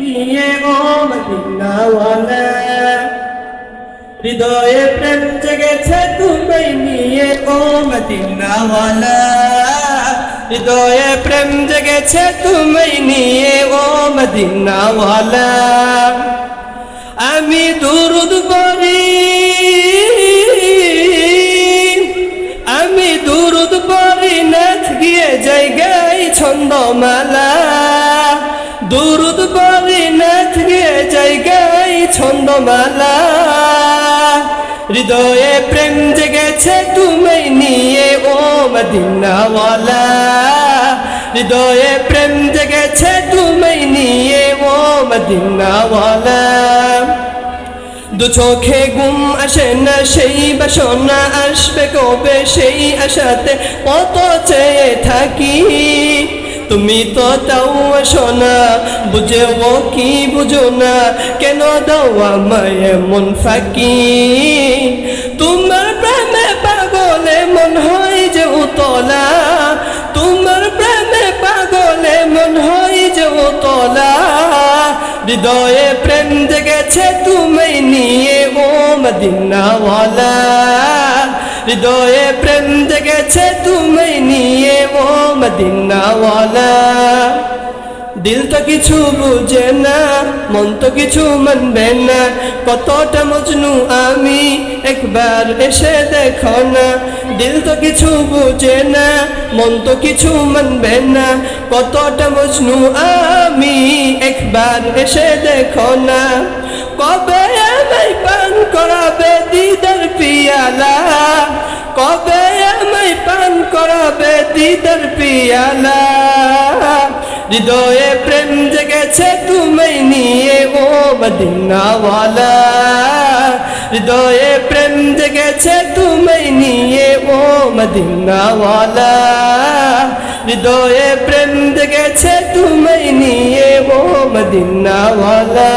নিয়ে ও মদিনাওয়ালা, হৃদয়ে প্রেম জেগেছে তুমি নিয়ে ও মদিনাওয়ালা, হৃদয়ে প্রেম জেগেছে তুমি নিয়ে ও মদিনাওয়ালা। আমি দুরুদ পড়ি, আমি দুরুদ পড়ি নাথ গিয়ে জায়গায় ছন্দমালা, দুরুদ পড়ি নাথ গিয়ে জায়গায় ছন্দমালা। হৃদয়ে প্রেম জেগেছে তুমি নিয়ে ও মদিনাওয়ালা, হৃদয়ে প্রেম জেগেছে তুমি নিয়ে ও মদিনাওয়ালা। দু চোখে ঘুম আসে না সেই বাসনা আসবে কবে সেই আশাতে কত চেয়ে থাকি, তুমি তো তাও আসো না, বুঝেও কি বুঝো না, কেন দাও আমায় এমন ফাঁকি। তোমার প্রেমে পাগলে মন হয় যে উতলা, তোমার প্রেমে পাগলে মন হয় যে উতলা। হৃদয়ে প্রেম জেগেছে তুমি নিয়ে ও মদিনাওয়ালা, হৃদয়ে প্রেম জেগেছে তুমি নিয়ে ও মদিনাওয়ালা। দিল তো কিছু বুঝে না, মন তো কিছু মানবে না, কতটা মজনু আমি একবার এসে দেখো না। দিল তো কিছু বুঝে না, মন তো কিছু মানবে না, কতটা মজনু আমি একবার এসে দেখো না। কবে আমায় পান করাবে দিদার পিয়ালা, কবে আমায় পান করাবে দিদার পিয়ালা। হৃদয়ে প্রেম জেগেছে তুমি নিয়ে ও মদিনাওয়ালা, হৃদয়ে প্রেম জেগেছে তুমি নিয়ে ও মদিনাওয়ালা, হৃদয়ে প্রেম জেগেছে তুমি নিয়ে ও মদিনাওয়ালা।